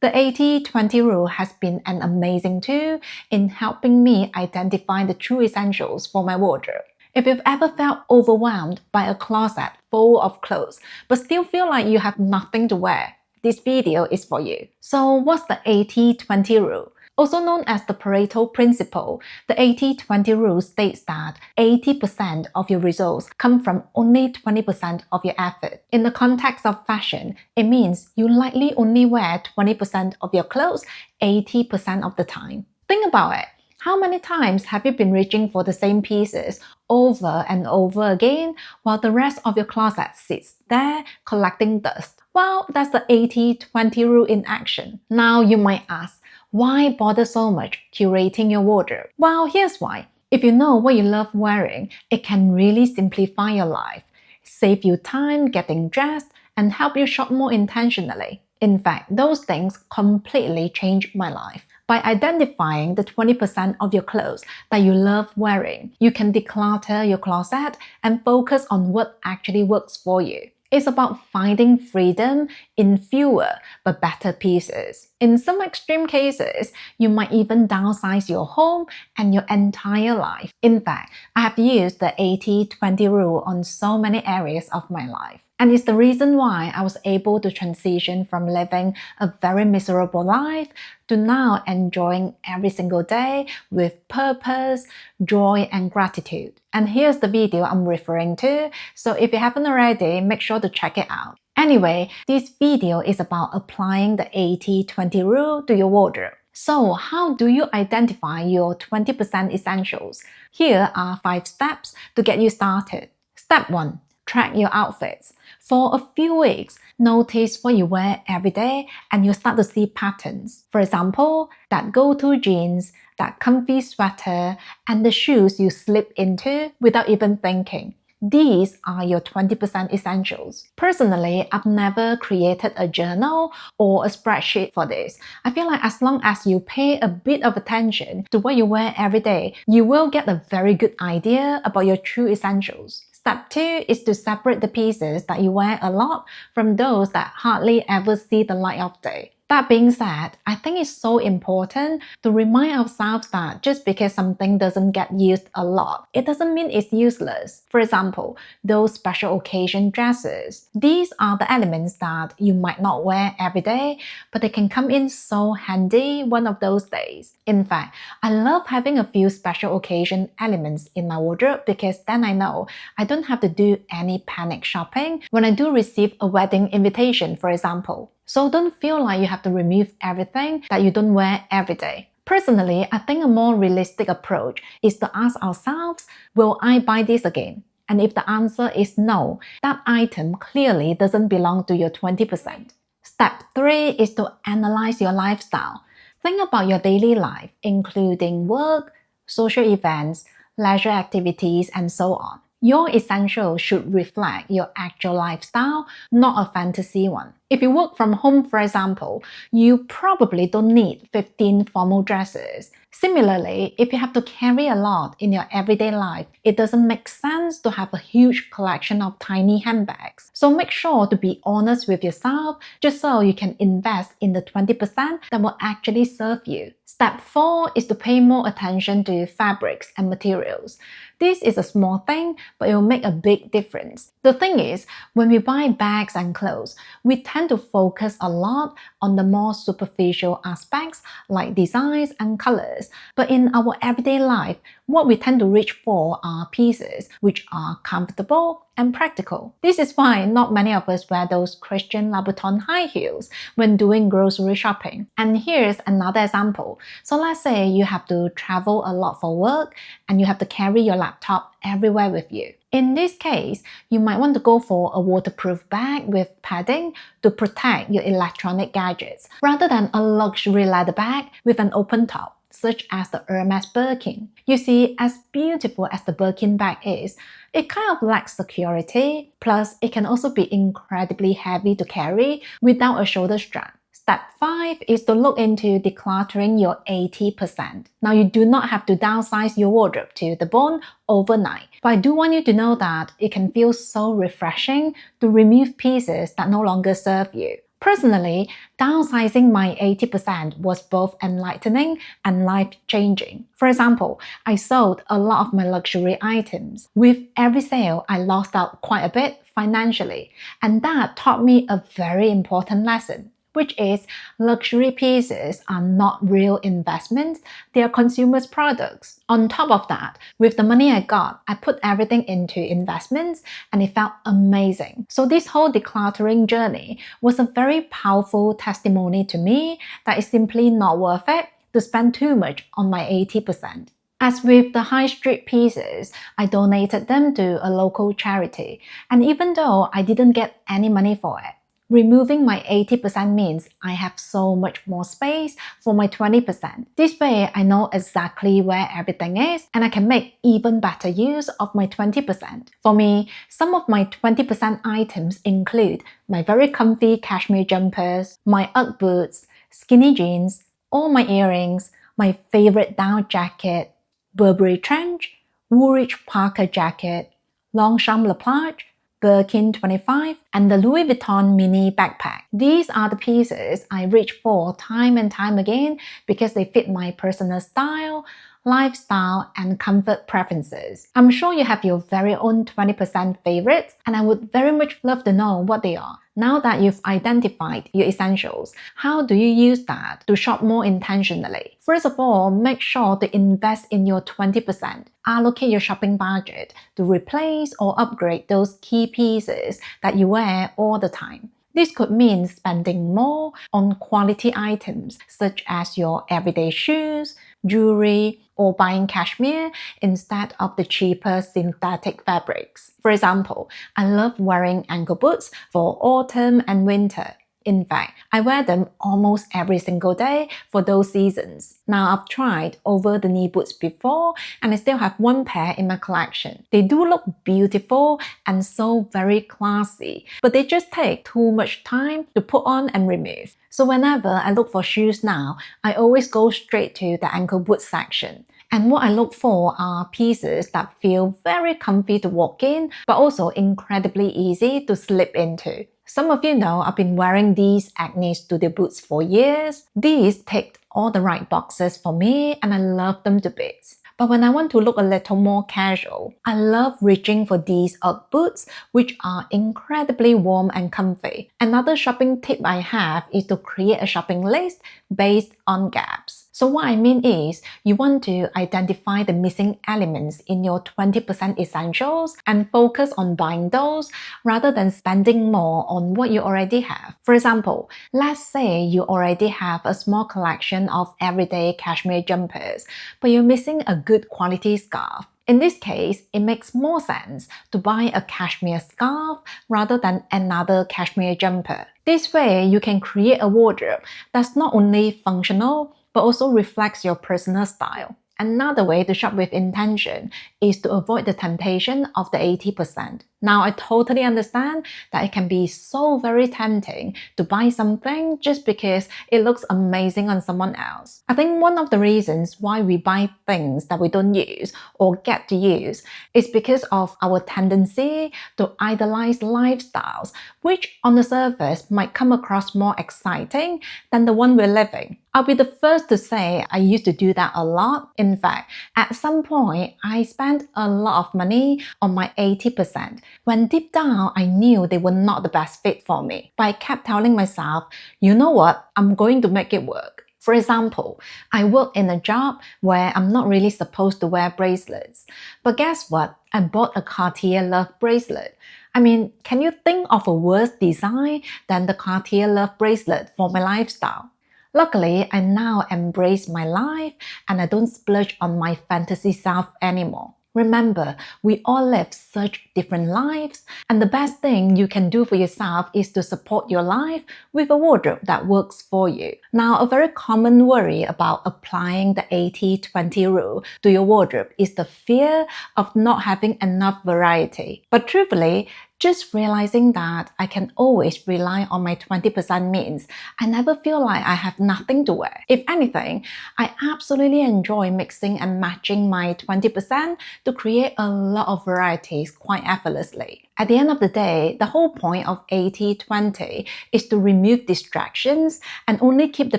The 80-20 rule has been an amazing tool in helping me identify the true essentials for my wardrobe. If you've ever felt overwhelmed by a closet full of clothes but still feel like you have nothing to wear, this video is for you. So what's the 80-20 rule? Also known as the Pareto principle, the 80-20 rule states that 80% of your results come from only 20% of your effort. In the context of fashion, it means you likely only wear 20% of your clothes 80% of the time. Think about it. How many times have you been reaching for the same pieces over and over again while the rest of your closet sits there collecting dust? Well, that's the 80-20 rule in action. Now you might ask, why bother so much curating your wardrobe? Well, here's why. If you know what you love wearing, it can really simplify your life, save you time getting dressed, and help you shop more intentionally. In fact, those things completely changed my life. By identifying the 20% of your clothes that you love wearing, you can declutter your closet and focus on what actually works for you. It's about finding freedom in fewer but better pieces. In some extreme cases, you might even downsize your home and your entire life. In fact, I have used the 80-20 rule on so many areas of my life. And it's the reason why I was able to transition from living a very miserable life to now enjoying every single day with purpose, joy, and gratitude. And here's the video I'm referring to, so if you haven't already, make sure to check it out. Anyway, this video is about applying the 80-20 rule to your wardrobe. So how do you identify your 20% essentials? Here are 5 steps to get you started. Step 1. Track your outfits. For a few weeks, notice what you wear every day and you'll start to see patterns. For example, that go-to jeans, that comfy sweater, and the shoes you slip into without even thinking. These are your 20% essentials. Personally, I've never created a journal or a spreadsheet for this. I feel like as long as you pay a bit of attention to what you wear every day, you will get a very good idea about your true essentials. Step 2 is to separate the pieces that you wear a lot from those that hardly ever see the light of day. That being said, I think it's so important to remind ourselves that just because something doesn't get used a lot, it doesn't mean it's useless. For example, those special occasion dresses. These are the elements that you might not wear every day, but they can come in so handy one of those days. In fact, I love having a few special occasion elements in my wardrobe because then I know I don't have to do any panic shopping when I do receive a wedding invitation, for example. So don't feel like you have to remove everything that you don't wear every day. Personally, I think a more realistic approach is to ask ourselves, will I buy this again? And if the answer is no, that item clearly doesn't belong to your 20%. Step 3 is to analyze your lifestyle. Think about your daily life, including work, social events, leisure activities, and so on. Your essentials should reflect your actual lifestyle, not a fantasy one. If you work from home, for example, you probably don't need 15 formal dresses. Similarly, if you have to carry a lot in your everyday life, it doesn't make sense to have a huge collection of tiny handbags. So make sure to be honest with yourself just so you can invest in the 20% that will actually serve you. Step 4 is to pay more attention to fabrics and materials. This is a small thing, but it will make a big difference. The thing is, when we buy bags and clothes, we tend to focus a lot on the more superficial aspects like designs and colors. But in our everyday life, what we tend to reach for are pieces which are comfortable and practical. This is why not many of us wear those Christian Louboutin high heels when doing grocery shopping. And here's another example. So let's say you have to travel a lot for work and you have to carry your laptop everywhere with you. In this case, you might want to go for a waterproof bag with padding to protect your electronic gadgets, rather than a luxury leather bag with an open top, such as the Hermes Birkin. You see, as beautiful as the Birkin bag is, it kind of lacks security, plus it can also be incredibly heavy to carry without a shoulder strap. Step 5 is to look into decluttering your 80%. Now, you do not have to downsize your wardrobe to the bone overnight, but I do want you to know that it can feel so refreshing to remove pieces that no longer serve you. Personally, downsizing my 80% was both enlightening and life-changing. For example, I sold a lot of my luxury items. With every sale, I lost out quite a bit financially, and that taught me a very important lesson, which is luxury pieces are not real investments, they are consumers' products. On top of that, with the money I got, I put everything into investments and it felt amazing. So this whole decluttering journey was a very powerful testimony to me that it's simply not worth it to spend too much on my 80%. As with the high street pieces, I donated them to a local charity, and even though I didn't get any money for it, removing my 80% means I have so much more space for my 20%. This way, I know exactly where everything is and I can make even better use of my 20%. For me, some of my 20% items include my very comfy cashmere jumpers, my Ugg boots, skinny jeans, all my earrings, my favorite down jacket, Burberry trench, Woolrich Parker jacket, Longchamp La Plage, Birkin 25, and the Louis Vuitton mini backpack. These are the pieces I reach for time and time again because they fit my personal style, lifestyle, and comfort preferences. I'm sure you have your very own 20% favorites, and I would very much love to know what they are. Now that you've identified your essentials, how do you use that to shop more intentionally? First of all, make sure to invest in your 20%. Allocate your shopping budget to replace or upgrade those key pieces that you wear all the time. This could mean spending more on quality items such as your everyday shoes, jewelry, or buying cashmere instead of the cheaper synthetic fabrics. For example, I love wearing ankle boots for autumn and winter. In fact, I wear them almost every single day for those seasons. Now, I've tried over-the-knee boots before and I still have one pair in my collection. They do look beautiful and so very classy, but they just take too much time to put on and remove. So whenever I look for shoes now, I always go straight to the ankle boot section. And what I look for are pieces that feel very comfy to walk in, but also incredibly easy to slip into. Some of you know I've been wearing these Acne Studio boots for years. These ticked all the right boxes for me and I love them to bits. But when I want to look a little more casual, I love reaching for these Ugg boots, which are incredibly warm and comfy. Another shopping tip I have is to create a shopping list based on gaps. So what I mean is, you want to identify the missing elements in your 20% essentials and focus on buying those rather than spending more on what you already have. For example, let's say you already have a small collection of everyday cashmere jumpers, but you're missing a good quality scarf. In this case, it makes more sense to buy a cashmere scarf rather than another cashmere jumper. This way, you can create a wardrobe that's not only functional, but also reflects your personal style. Another way to shop with intention is to avoid the temptation of the 80%. Now, I totally understand that it can be so very tempting to buy something just because it looks amazing on someone else. I think one of the reasons why we buy things that we don't use or get to use is because of our tendency to idolize lifestyles, which on the surface might come across more exciting than the one we're living. I'll be the first to say I used to do that a lot. In fact, at some point, I spent a lot of money on my 80%, when deep down I knew they were not the best fit for me. But I kept telling myself, you know what, I'm going to make it work. For example, I work in a job where I'm not really supposed to wear bracelets. But guess what? I bought a Cartier Love bracelet. I mean, can you think of a worse design than the Cartier Love bracelet for my lifestyle? Luckily, I now embrace my life and I don't splurge on my fantasy self anymore. Remember, we all live such different lives, and the best thing you can do for yourself is to support your life with a wardrobe that works for you. Now, a very common worry about applying the 80-20 rule to your wardrobe is the fear of not having enough variety. But truthfully, Just realizing that I can always rely on my 20% means I never feel like I have nothing to wear. If anything, I absolutely enjoy mixing and matching my 20% to create a lot of varieties quite effortlessly. At the end of the day, the whole point of 80-20 is to remove distractions and only keep the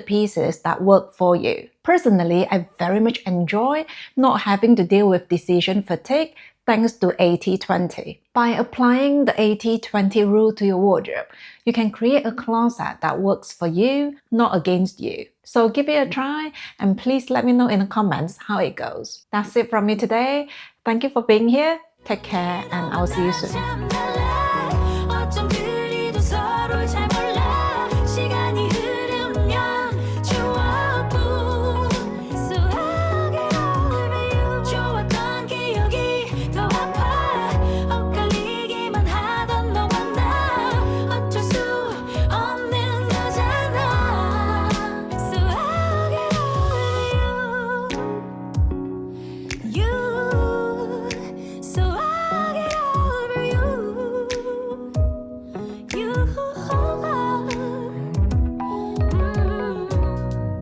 pieces that work for you. Personally, I very much enjoy not having to deal with decision fatigue thanks to 80-20. By applying the 80-20 rule to your wardrobe, you can create a closet that works for you, not against you. So give it a try and please let me know in the comments how it goes. That's it from me today. Thank you for being here. Take care and I'll see you soon.